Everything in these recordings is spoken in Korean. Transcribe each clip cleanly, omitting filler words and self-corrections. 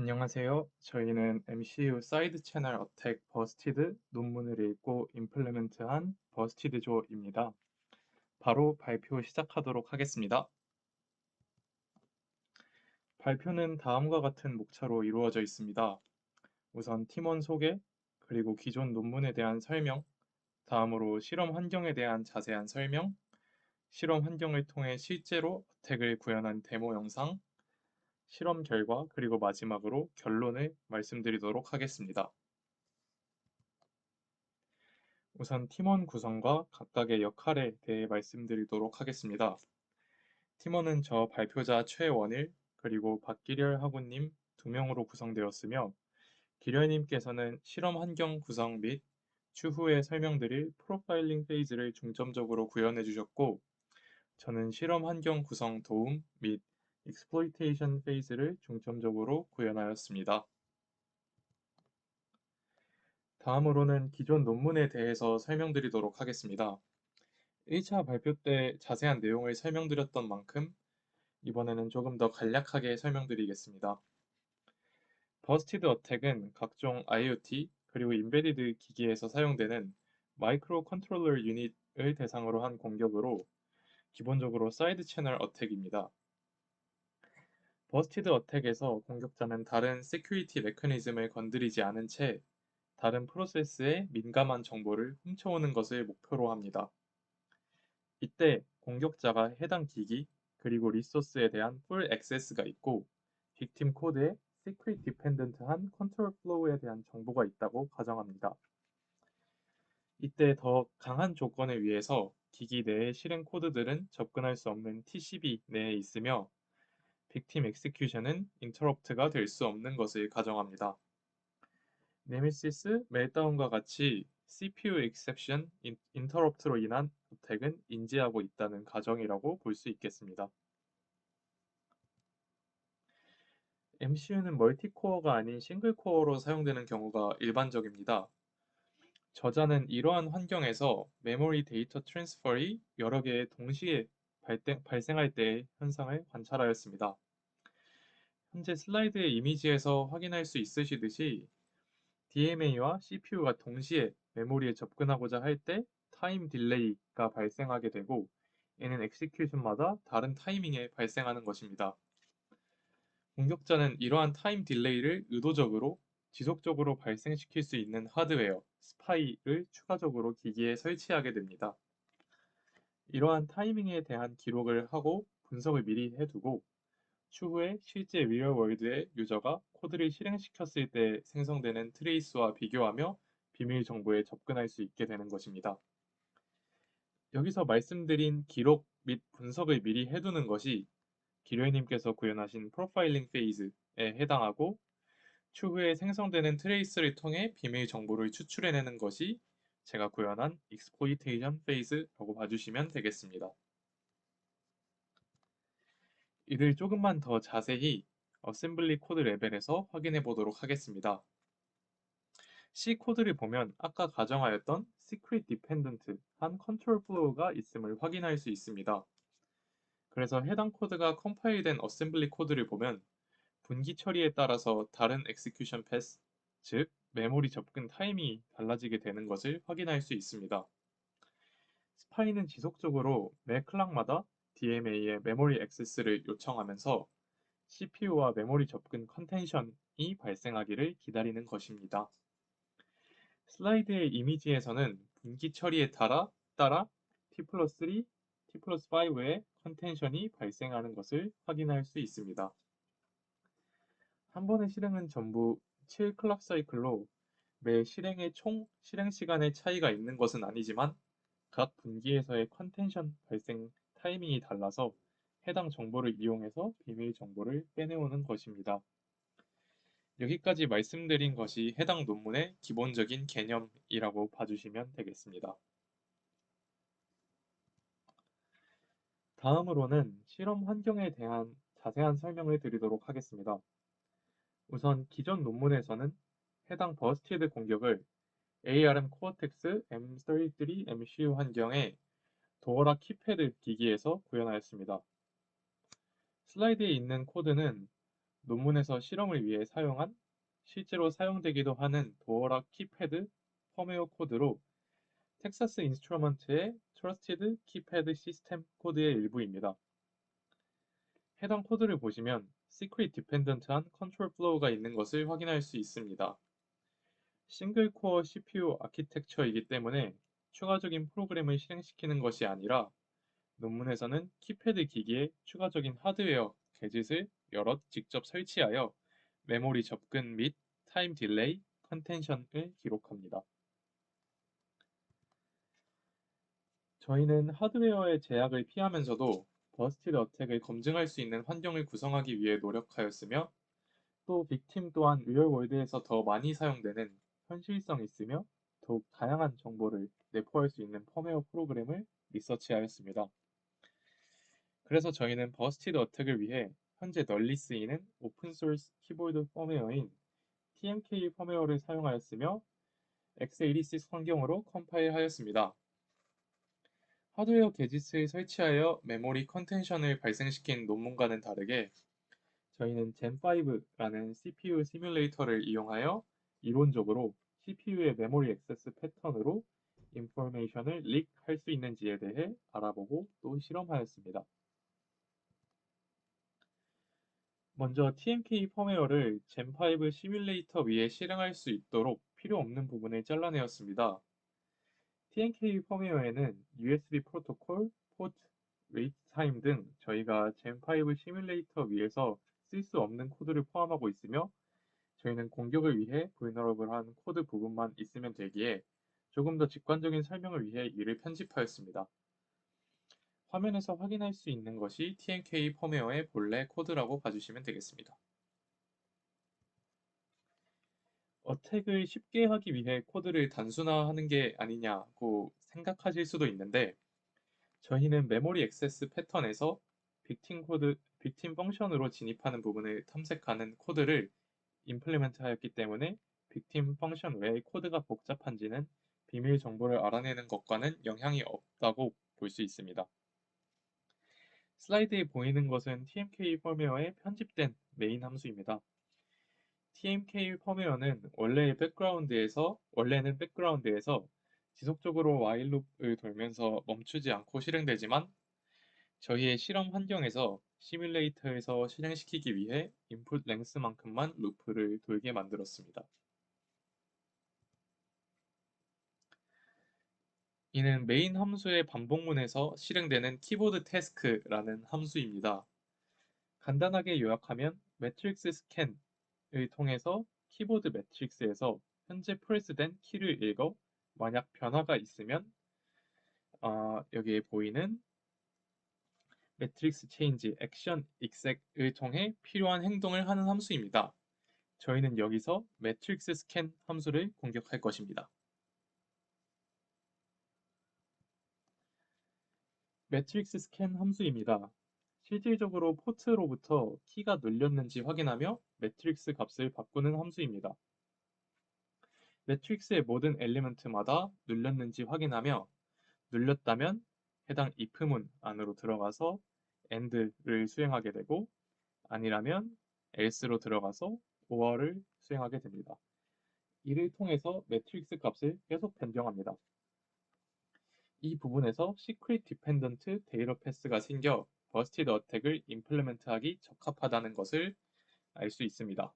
안녕하세요. 저희는 MCU 사이드 채널 어택 버스티드 논문을 읽고 임플리멘트한 버스티드조입니다. 바로 발표 시작하도록 하겠습니다. 발표는 다음과 같은 목차로 이루어져 있습니다. 우선 팀원 소개, 그리고 기존 논문에 대한 설명, 다음으로 실험 환경에 대한 자세한 설명, 실험 환경을 통해 실제로 어택을 구현한 데모 영상, 실험 결과, 그리고 마지막으로 결론을 말씀드리도록 하겠습니다. 우선 팀원 구성과 각각의 역할에 대해 말씀드리도록 하겠습니다. 팀원은 저 발표자 최원일, 그리고 박기렬 학우님 2명으로 구성되었으며, 기렬님께서는 실험 환경 구성 및 추후에 설명드릴 프로파일링 페이지를 중점적으로 구현해 주셨고, 저는 실험 환경 구성 도움 및 익스플로이테이션 페이지를 중점적으로 구현하였습니다. 다음으로는 기존 논문에 대해서 설명드리도록 하겠습니다. 1차 발표 때 자세한 내용을 설명드렸던 만큼 이번에는 조금 더 간략하게 설명드리겠습니다. 버스티드 어택은 각종 IoT 그리고 인베디드 기기에서 사용되는 마이크로 컨트롤러 유닛을 대상으로 한 공격으로 기본적으로 사이드 채널 어택입니다. 버스티드 어택에서 공격자는 다른 세큐리티 메커니즘을 건드리지 않은 채 다른 프로세스의 민감한 정보를 훔쳐오는 것을 목표로 합니다. 이때 공격자가 해당 기기 그리고 리소스에 대한 풀 액세스가 있고 빅팀 코드에 시크릿 디펜던트한 컨트롤 플로우에 대한 정보가 있다고 가정합니다. 이때 더 강한 조건을 위해서 기기 내의 실행 코드들은 접근할 수 없는 TCP 내에 있으며 빅팀 엑스큐션은 인터럽트가 될 수 없는 것을 가정합니다. 네미시스, 멜다운과 같이 CPU exception, interrupt로 인한 어택은 인지하고 있다는 가정이라고 볼 수 있겠습니다. MCU는 멀티코어가 아닌 싱글코어로 사용되는 경우가 일반적입니다. 저자는 이러한 환경에서 메모리 데이터 트랜스퍼이 여러 개 동시에 발생할 때의 현상을 관찰하였습니다. 현재 슬라이드의 이미지에서 확인할 수 있으시듯이 DMA와 CPU가 동시에 메모리에 접근하고자 할 때 타임 딜레이가 발생하게 되고 이는 엑시큐션마다 다른 타이밍에 발생하는 것입니다. 공격자는 이러한 타임 딜레이를 의도적으로 지속적으로 발생시킬 수 있는 하드웨어, 스파이를 추가적으로 기기에 설치하게 됩니다. 이러한 타이밍에 대한 기록을 하고 분석을 미리 해두고 추후에 실제 리얼월드의 유저가 코드를 실행시켰을 때 생성되는 트레이스와 비교하며 비밀 정보에 접근할 수 있게 되는 것입니다. 여기서 말씀드린 기록 및 분석을 미리 해두는 것이 기료님께서 구현하신 프로파일링 페이즈에 해당하고 추후에 생성되는 트레이스를 통해 비밀 정보를 추출해내는 것이 제가 구현한 익스플로이테이션 페이즈라고 봐주시면 되겠습니다. 이를 조금만 더 자세히 어셈블리 코드 레벨에서 확인해 보도록 하겠습니다. C 코드를 보면 아까 가정하였던 secret dependent 한 컨트롤 플로우가 있음을 확인할 수 있습니다. 그래서 해당 코드가 컴파일된 어셈블리 코드를 보면 분기 처리에 따라서 다른 execution path, 즉 메모리 접근 타임이 달라지게 되는 것을 확인할 수 있습니다. 스파이는 지속적으로 매 클락마다 DMA의 메모리 액세스를 요청하면서 CPU와 메모리 접근 컨텐션이 발생하기를 기다리는 것입니다. 슬라이드의 이미지에서는 분기 처리에 따라 T+3, T+5의 컨텐션이 발생하는 것을 확인할 수 있습니다. 한 번의 실행은 전부 7클럭 사이클로 매 실행의 총 실행 시간의 차이가 있는 것은 아니지만 각 분기에서의 컨텐션 발생 타이밍이 달라서 해당 정보를 이용해서 비밀 정보를 빼내오는 것입니다. 여기까지 말씀드린 것이 해당 논문의 기본적인 개념이라고 봐주시면 되겠습니다. 다음으로는 실험 환경에 대한 자세한 설명을 드리도록 하겠습니다. 우선 기존 논문에서는 해당 버스티드 공격을 ARM 코어텍스 M33 MCU 환경의 도어라 키패드 기기에서 구현하였습니다. 슬라이드에 있는 코드는 논문에서 실험을 위해 사용한 실제로 사용되기도 하는 도어락 키패드 펌웨어 코드로 텍사스 인스트루먼트의 트러스티드 키패드 시스템 코드의 일부입니다. 해당 코드를 보시면 시크릿 디펜던트한 컨트롤 플로우가 있는 것을 확인할 수 있습니다. 싱글 코어 CPU 아키텍처이기 때문에 추가적인 프로그램을 실행시키는 것이 아니라 논문에서는 키패드 기기에 추가적인 하드웨어 게짓을 여럿 직접 설치하여 메모리 접근 및 타임 딜레이, 컨텐션을 기록합니다. 저희는 하드웨어의 제약을 피하면서도 버스티드 어택을 검증할 수 있는 환경을 구성하기 위해 노력하였으며 또 빅팀 또한 리얼월드에서 더 많이 사용되는 현실성 있으며 더욱 다양한 정보를 내포할 수 있는 펌웨어 프로그램을 리서치하였습니다. 그래서 저희는 버스티드 어택을 위해 현재 널리 쓰이는 오픈소스 키보드 펌웨어인 TMK 펌웨어를 사용하였으며 x86 환경으로 컴파일하였습니다. 하드웨어 게짓을 설치하여 메모리 컨텐션을 발생시킨 논문과는 다르게 저희는 젠5라는 CPU 시뮬레이터를 이용하여 이론적으로 CPU의 메모리 액세스 패턴으로 인포메이션을 릭할 수 있는지에 대해 알아보고 또 실험하였습니다. 먼저 TMK 펌웨어를 젠5 시뮬레이터 위에 실행할 수 있도록 필요 없는 부분을 잘라내었습니다. TMK 펌웨어에는 USB 프로토콜, 포트, 웨이트 타임 등 저희가 젠5 시뮬레이터 위에서 쓸 수 없는 코드를 포함하고 있으며 저희는 공격을 위해 vulnerable한 코드 부분만 있으면 되기에 조금 더 직관적인 설명을 위해 이를 편집하였습니다. 화면에서 확인할 수 있는 것이 TMK 펌웨어의 본래 코드라고 봐주시면 되겠습니다. 어택을 쉽게 하기 위해 코드를 단순화하는 게 아니냐고 생각하실 수도 있는데 저희는 메모리 액세스 패턴에서 빅팀 펑션으로 진입하는 부분을 탐색하는 코드를 임플리먼트 하였기 때문에 빅팀 펑션 외의 코드가 복잡한지는 비밀 정보를 알아내는 것과는 영향이 없다고 볼 수 있습니다. 슬라이드에 보이는 것은 TMK 펌웨어의 편집된 메인 함수입니다. TMK 펌웨어는 원래는 백그라운드에서 지속적으로 while loop을 돌면서 멈추지 않고 실행되지만 저희의 실험 환경에서 시뮬레이터에서 실행시키기 위해 인풋 랭스만큼만 루프를 돌게 만들었습니다. 이는 메인 함수의 반복문에서 실행되는 키보드 태스크라는 함수입니다. 간단하게 요약하면 매트릭스 스캔을 통해서 키보드 매트릭스에서 현재 프레스된 키를 읽어 만약 변화가 있으면 여기에 보이는 매트릭스 체인지 액션 exec을 통해 필요한 행동을 하는 함수입니다. 저희는 여기서 매트릭스 스캔 함수를 공격할 것입니다. 매트릭스 스캔 함수입니다. 실질적으로 포트로부터 키가 눌렸는지 확인하며 매트릭스 값을 바꾸는 함수입니다. 매트릭스의 모든 엘리먼트마다 눌렸는지 확인하며 눌렸다면 해당 if문 안으로 들어가서 and를 수행하게 되고 아니라면 else로 들어가서 or를 수행하게 됩니다. 이를 통해서 매트릭스 값을 계속 변경합니다. 이 부분에서 시크릿 디펜던트 데이터 패스가 생겨 버스티드 어택을 임플리먼트하기 적합하다는 것을 알 수 있습니다.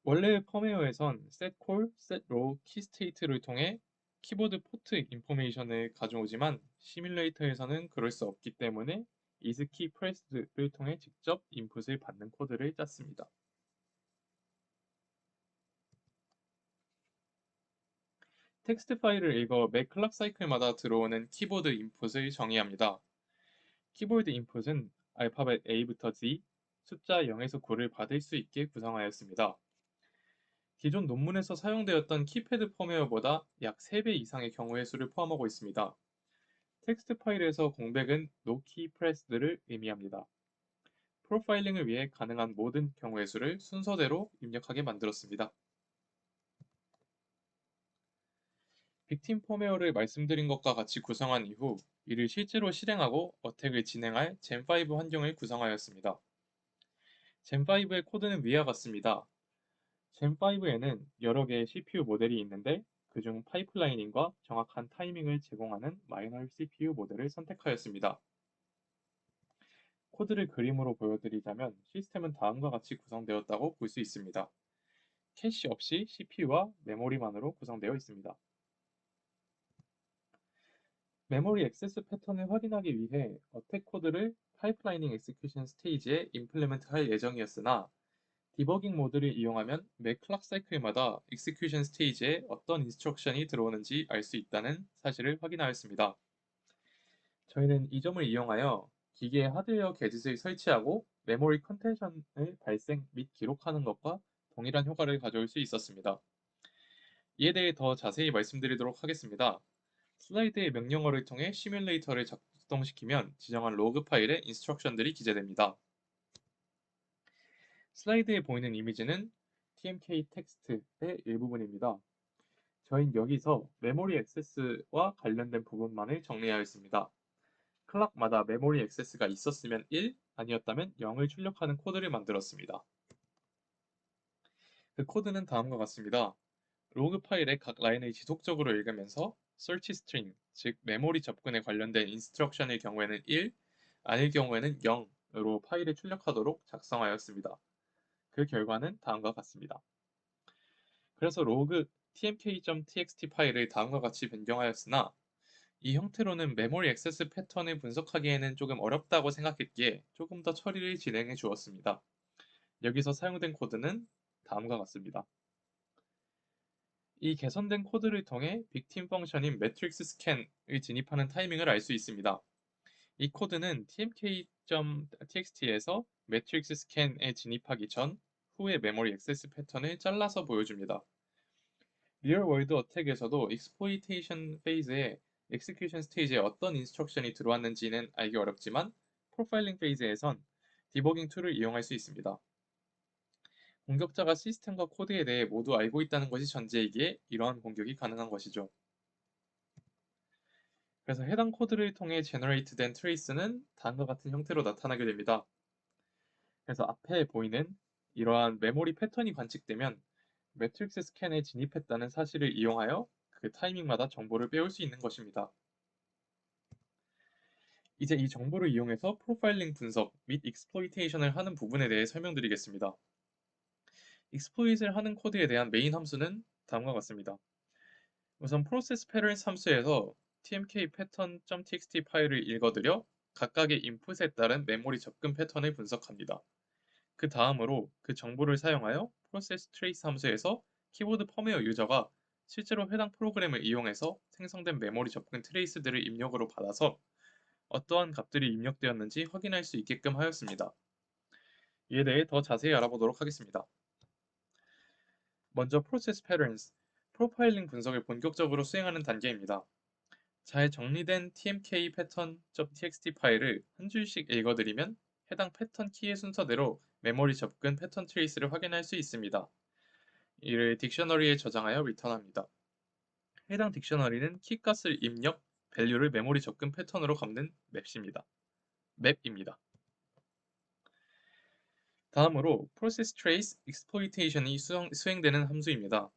원래 펌웨어에선 setCall, setRow, keystate를 통해 키보드 포트 인포메이션을 가져오지만 시뮬레이터에서는 그럴 수 없기 때문에 isKeyPressed를 통해 직접 인풋을 받는 코드를 짰습니다. 텍스트 파일을 읽어 매 클럭 사이클마다 들어오는 키보드 인풋을 정의합니다. 키보드 인풋은 알파벳 A부터 Z, 숫자 0에서 9를 받을 수 있게 구성하였습니다. 기존 논문에서 사용되었던 키패드 펌웨어보다 약 3배 이상의 경우의 수를 포함하고 있습니다. 텍스트 파일에서 공백은 No Key Pressed를 의미합니다. 프로파일링을 위해 가능한 모든 경우의 수를 순서대로 입력하게 만들었습니다. 빅팀 펌웨어를 말씀드린 것과 같이 구성한 이후 이를 실제로 실행하고 어택을 진행할 젠5 환경을 구성하였습니다. 젠5의 코드는 위와 같습니다. 젠5에는 여러 개의 CPU 모델이 있는데 그중 파이프라이닝과 정확한 타이밍을 제공하는 마이너 CPU 모델을 선택하였습니다. 코드를 그림으로 보여드리자면 시스템은 다음과 같이 구성되었다고 볼 수 있습니다. 캐시 없이 CPU와 메모리만으로 구성되어 있습니다. 메모리 액세스 패턴을 확인하기 위해 어택 코드를 파이프라이닝 엑스큐션 스테이지에 임플리먼트 할 예정이었으나 디버깅 모드를 이용하면 매 클락 사이클마다 execution 스테이지에 어떤 인스트럭션이 들어오는지 알 수 있다는 사실을 확인하였습니다. 저희는 이 점을 이용하여 기계의 하드웨어 게짓을 설치하고 메모리 컨텐션을 발생 및 기록하는 것과 동일한 효과를 가져올 수 있었습니다. 이에 대해 더 자세히 말씀드리도록 하겠습니다. 슬라이드의 명령어를 통해 시뮬레이터를 작동시키면 지정한 로그 파일에 인스트럭션들이 기재됩니다. 슬라이드에 보이는 이미지는 TMK 텍스트의 일부분입니다. 저희는 여기서 메모리 액세스와 관련된 부분만을 정리하였습니다. 클락마다 메모리 액세스가 있었으면 1, 아니었다면 0을 출력하는 코드를 만들었습니다. 그 코드는 다음과 같습니다. 로그 파일의 각 라인을 지속적으로 읽으면서 search string, 즉 메모리 접근에 관련된 인스트럭션의 경우에는 1, 아닐 경우에는 0으로 파일을 출력하도록 작성하였습니다. 그 결과는 다음과 같습니다. 그래서 로그 tmk.txt 파일을 다음과 같이 변경하였으나 이 형태로는 메모리 액세스 패턴을 분석하기에는 조금 어렵다고 생각했기에 조금 더 처리를 진행해 주었습니다. 여기서 사용된 코드는 다음과 같습니다. 이 개선된 코드를 통해 빅팀 펑션인 매트릭스 스캔을 진입하는 타이밍을 알 수 있습니다. 이 코드는 tmk.txt에서 매트릭스 스캔에 진입하기 전 후의 메모리 액세스 패턴을 잘라서 보여줍니다. 리얼 월드 어택에서도 익스플로이테이션 페이즈에 execution 스테이지에 어떤 인스트럭션이 들어왔는지는 알기 어렵지만 프로파일링 페이즈에선 디버깅 툴을 이용할 수 있습니다. 공격자가 시스템과 코드에 대해 모두 알고 있다는 것이 전제이기에 이러한 공격이 가능한 것이죠. 그래서 해당 코드를 통해 제너레이트된 트레이스는 다음과 같은 형태로 나타나게 됩니다. 그래서 앞에 보이는 이러한 메모리 패턴이 관측되면 매트릭스 스캔에 진입했다는 사실을 이용하여 그 타이밍마다 정보를 빼올 수 있는 것입니다. 이제 이 정보를 이용해서 프로파일링 분석 및 익스플로이테이션을 하는 부분에 대해 설명드리겠습니다. 익스플로이트를 하는 코드에 대한 메인 함수는 다음과 같습니다. 우선 process patterns 함수에서 tmk pattern.txt 파일을 읽어들여 각각의 인풋에 따른 메모리 접근 패턴을 분석합니다. 그 다음으로 그 정보를 사용하여 process trace 함수에서 키보드 펌웨어 유저가 실제로 해당 프로그램을 이용해서 생성된 메모리 접근 트레이스들을 입력으로 받아서 어떠한 값들이 입력되었는지 확인할 수 있게끔 하였습니다. 이에 대해 더 자세히 알아보도록 하겠습니다. 먼저 process patterns, 프로파일링 분석을 본격적으로 수행하는 단계입니다. 잘 정리된 tmk pattern.txt 파일을 한 줄씩 읽어드리면 해당 패턴 키의 순서대로 메모리 접근 패턴 트레이스를 확인할 수 있습니다. 이를 딕셔너리에 저장하여 리턴합니다. 해당 딕셔너리는 키값을 입력, 밸류를 메모리 접근 패턴으로 갚는 맵입니다. 다음으로 process trace exploitation이 수행되는 함수입니다.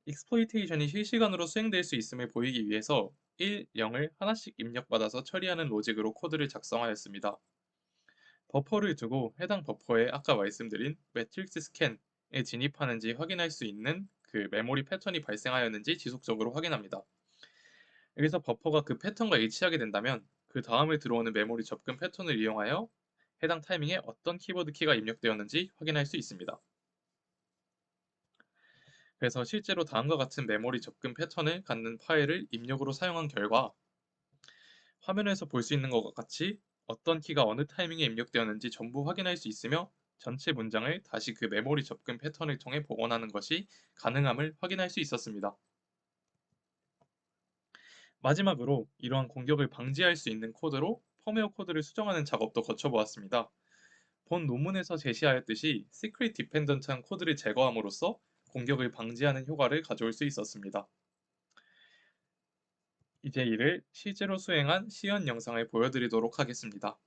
exploitation이 실시간으로 수행될 수 있음을 보이기 위해서 1, 0을 하나씩 입력받아서 처리하는 로직으로 코드를 작성하였습니다. 버퍼를 두고 해당 버퍼에 아까 말씀드린 매트릭스 스캔에 진입하는지 확인할 수 있는 그 메모리 패턴이 발생하였는지 지속적으로 확인합니다. 여기서 버퍼가 그 패턴과 일치하게 된다면 그 다음에 들어오는 메모리 접근 패턴을 이용하여 해당 타이밍에 어떤 키보드 키가 입력되었는지 확인할 수 있습니다. 그래서 실제로 다음과 같은 메모리 접근 패턴을 갖는 파일을 입력으로 사용한 결과 화면에서 볼 수 있는 것과 같이 어떤 키가 어느 타이밍에 입력되었는지 전부 확인할 수 있으며 전체 문장을 다시 그 메모리 접근 패턴을 통해 복원하는 것이 가능함을 확인할 수 있었습니다. 마지막으로 이러한 공격을 방지할 수 있는 코드로 펌웨어 코드를 수정하는 작업도 거쳐보았습니다. 본 논문에서 제시하였듯이 시크릿 디펜던트한 코드를 제거함으로써 공격을 방지하는 효과를 가져올 수 있었습니다. 이제 이를 실제로 수행한 시연 영상을 보여드리도록 하겠습니다.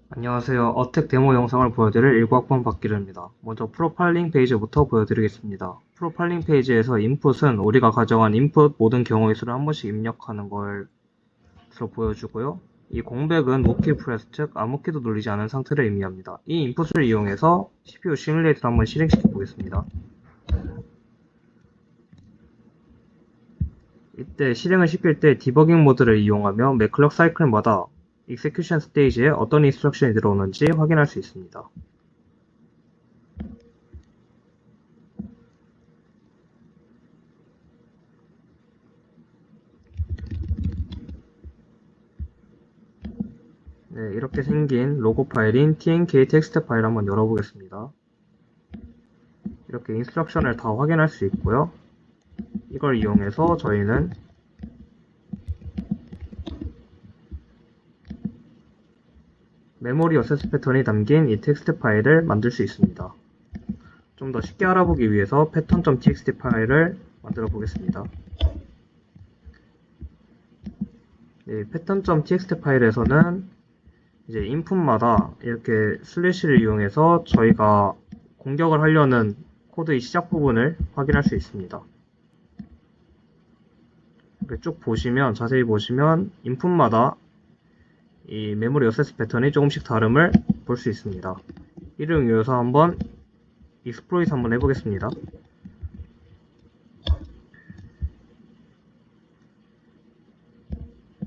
안녕하세요. 어택 데모 영상을 보여드릴 19학번 박기르입니다. 먼저 프로파일링 페이지부터 보여드리겠습니다. 프로파일링 페이지에서 인풋은 우리가 가정한 인풋 모든 경우의 수를 한 번씩 입력하는 것으로 보여주고요. 이 공백은 노키 프레스, 즉 아무 키도 눌리지 않은 상태를 의미합니다. 이 인풋을 이용해서 CPU 시뮬레이터를 한번 실행시켜 보겠습니다. 이때 실행을 시킬 때 디버깅 모드를 이용하며 매 클럭 사이클마다 execution stage에 어떤 인스트럭션이 들어오는지 확인할 수 있습니다. 네, 이렇게 생긴 로고 파일인 tnk 텍스트 파일 한번 열어보겠습니다. 이렇게 인스트럭션을 다 확인할 수 있고요. 이걸 이용해서 저희는 메모리 어세스 패턴이 담긴 이 텍스트 파일을 만들 수 있습니다. 좀 더 쉽게 알아보기 위해서 pattern.txt 파일을 만들어 보겠습니다. 네, pattern.txt 파일에서는 이제 인풋마다 이렇게 슬래시를 이용해서 저희가 공격을 하려는 코드의 시작 부분을 확인할 수 있습니다. 이렇게 쭉 보시면, 자세히 보시면 인풋마다 이 메모리 어세스 패턴이 조금씩 다름을 볼 수 있습니다. 이를 이용해서 한번 익스플로이트 한번 해보겠습니다.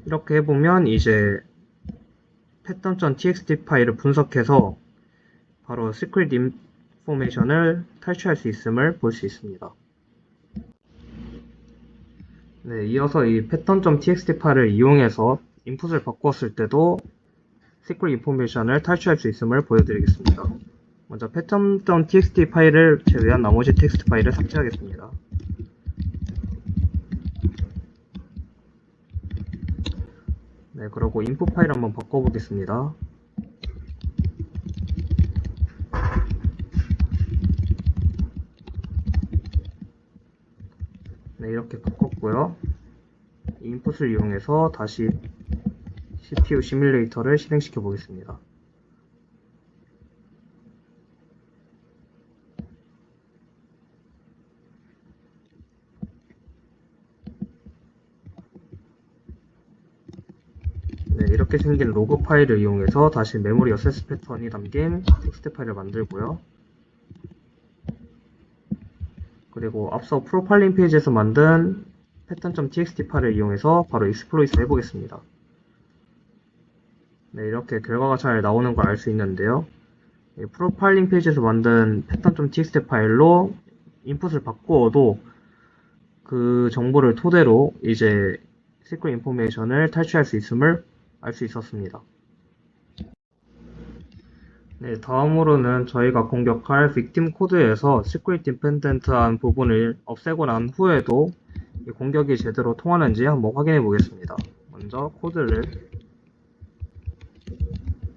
이렇게 해보면 이제 pattern.txt 파일을 분석해서 바로 시크릿 인포메이션을 탈취할 수 있음을 볼 수 있습니다. 네, 이어서 이 pattern.txt 파일을 이용해서 인풋을 바꿨을 때도 시크릿 인포메이션을 탈취할 수 있음을 보여드리겠습니다. 먼저 pattern.txt 파일을 제외한 나머지 텍스트 파일을 삭제하겠습니다. 네, 그리고 인풋 파일 한번 바꿔보겠습니다. 네, 이렇게 바꿨고요. 인풋을 이용해서 다시 CPU 시뮬레이터를 실행시켜 보겠습니다. 네, 이렇게 생긴 로그 파일을 이용해서 다시 메모리 어세스 패턴이 담긴 텍스트 파일을 만들고요. 그리고 앞서 프로파일링 페이지에서 만든 pattern.txt 파일을 이용해서 바로 익스플로이트 해보겠습니다. 네, 이렇게 결과가 잘 나오는 걸 알 수 있는데요. 프로파일링 페이지에서 만든 pattern.txt 파일로 인풋을 바꾸어도 그 정보를 토대로 이제 시크릿 인포메이션을 탈취할 수 있음을 알 수 있었습니다. 네, 다음으로는 저희가 공격할 victim 코드에서 시크릿 디펜던트한 부분을 없애고 난 후에도 이 공격이 제대로 통하는지 한번 확인해 보겠습니다. 먼저 코드를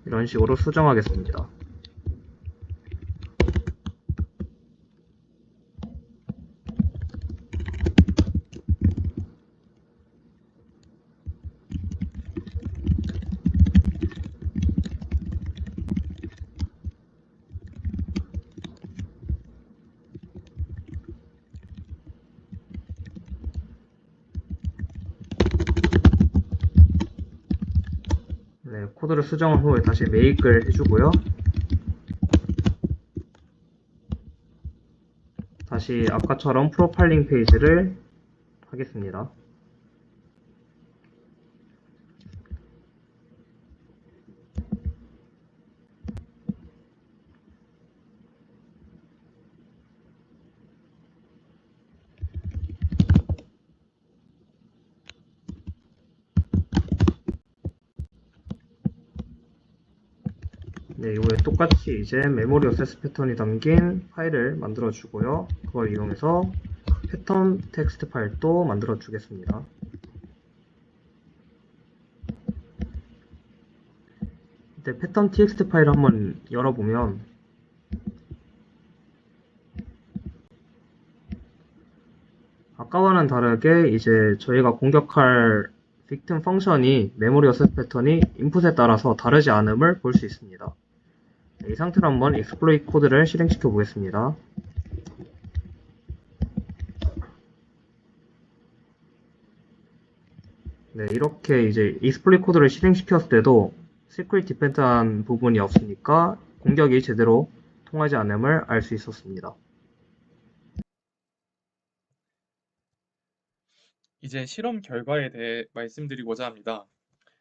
이런 식으로 수정하겠습니다. 네, 코드를 수정한 후에 다시 make을 해주고요. 다시 아까처럼 프로파일링 페이지를 하겠습니다. 네, 이후에 똑같이 이제 메모리 어세스 패턴이 담긴 파일을 만들어 주고요. 그걸 이용해서 패턴 텍스트 파일도 만들어 주겠습니다. 이때 패턴 txt 파일을 한번 열어보면 아까와는 다르게 이제 저희가 공격할 victim 펑션이 메모리 어셋 패턴이 인풋에 따라서 다르지 않음을 볼 수 있습니다. 이 상태로 한번 exploit 코드를 실행시켜 보겠습니다. 네, 이렇게 이제 exploit 코드를 실행시켰을 때도 security dependent한 부분이 없으니까 공격이 제대로 통하지 않음을 알 수 있었습니다. 이제 실험 결과에 대해 말씀드리고자 합니다.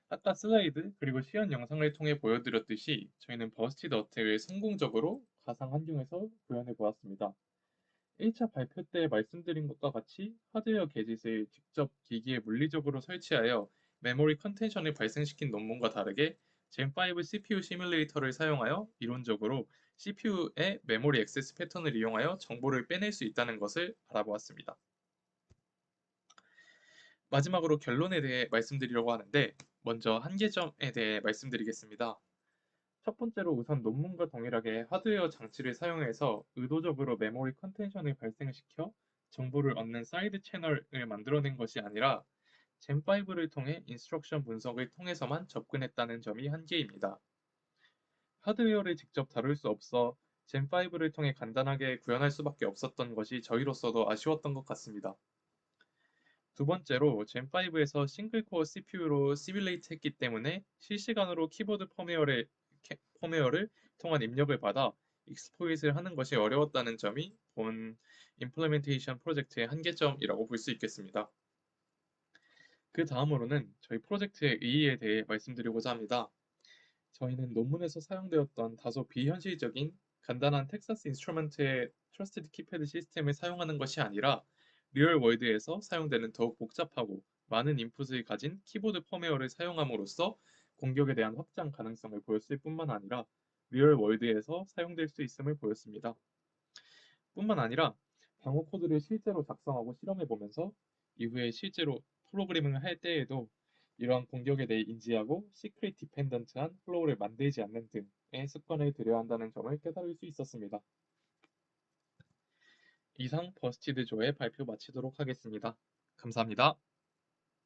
아까 슬라이드 그리고 시연 영상을 통해 보여드렸듯이 저희는 버스티드 어택을 성공적으로 가상 환경에서 구현해 보았습니다. 1차 발표 때 말씀드린 것과 같이 하드웨어 게짓을 직접 기기에 물리적으로 설치하여 메모리 컨텐션을 발생시킨 논문과 다르게 젠5 CPU 시뮬레이터를 사용하여 이론적으로 CPU의 메모리 액세스 패턴을 이용하여 정보를 빼낼 수 있다는 것을 알아보았습니다. 마지막으로 결론에 대해 말씀드리려고 하는데 먼저 한계점에 대해 말씀드리겠습니다. 첫 번째로 우선 논문과 동일하게 하드웨어 장치를 사용해서 의도적으로 메모리 컨텐션을 발생시켜 정보를 얻는 사이드 채널을 만들어낸 것이 아니라 젠5를 통해 인스트럭션 분석을 통해서만 접근했다는 점이 한계입니다. 하드웨어를 직접 다룰 수 없어 젠5를 통해 간단하게 구현할 수밖에 없었던 것이 저희로서도 아쉬웠던 것 같습니다. 두 번째로 젠5에서 싱글코어 CPU로 시뮬레이트 했기 때문에 실시간으로 키보드 펌웨어를 통한 입력을 받아 익스플로잇을 하는 것이 어려웠다는 점이 본 임플리멘테이션 프로젝트의 한계점이라고 볼 수 있겠습니다. 그 다음으로는 저희 프로젝트의 의의에 대해 말씀드리고자 합니다. 저희는 논문에서 사용되었던 다소 비현실적인 간단한 텍사스 인스트루먼트의 트러스티드 키패드 시스템을 사용하는 것이 아니라 리얼 월드에서 사용되는 더욱 복잡하고 많은 인풋을 가진 키보드 펌웨어를 사용함으로써 공격에 대한 확장 가능성을 보였을 뿐만 아니라 리얼 월드에서 사용될 수 있음을 보였습니다. 뿐만 아니라 방어 코드를 실제로 작성하고 실험해 보면서 이후에 실제로 프로그래밍을 할 때에도 이러한 공격에 대해 인지하고 시크릿 디펜던트한 플로우를 만들지 않는 등의 습관을 들여야 한다는 점을 깨달을 수 있었습니다. 이상 버스티드 조의 발표 마치도록 하겠습니다. 감사합니다.